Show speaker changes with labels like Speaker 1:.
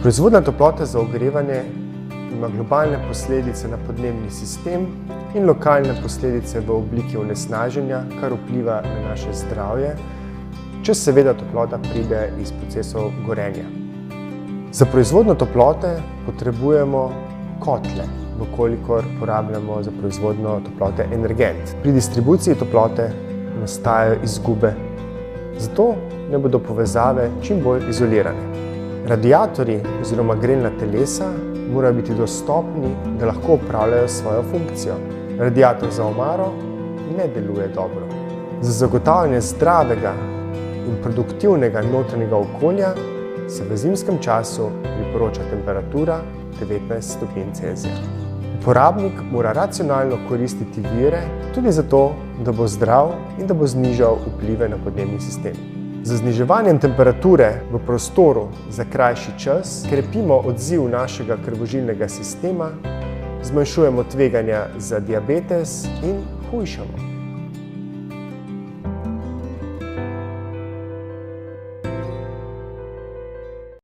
Speaker 1: Proizvodnja toplote za ogrevanje ima globalne posledice na podnebni sistem in lokalne posledice v obliki onesnaženja, kar vpliva na naše zdravje, če seveda toplota pride iz procesov gorenja. Za proizvodnjo toplote potrebujemo kotle, vkolikor porabljamo za proizvodnjo toplote energent. Pri distribuciji toplote nastajajo izgube, zato naj bodo povezave čim bolj izolirane. Radiatorji oziroma grelna telesa morajo biti dostopni, da lahko opravljajo svojo funkcijo. Radiator za omaro ne deluje dobro. Za zagotavljanje zdravega in produktivnega notranjega okolja se v zimskem času priporoča temperatura 19 stopinj Celzija. Uporabnik mora racionalno koristiti vire tudi zato, da bo zdrav in da bo znižal vplive na podnebni sistem. Z zniževanjem temperature v prostoru za krajši čas krepimo odziv našega krvožilnega sistema, zmanjšujemo tveganja za diabetes in hujšamo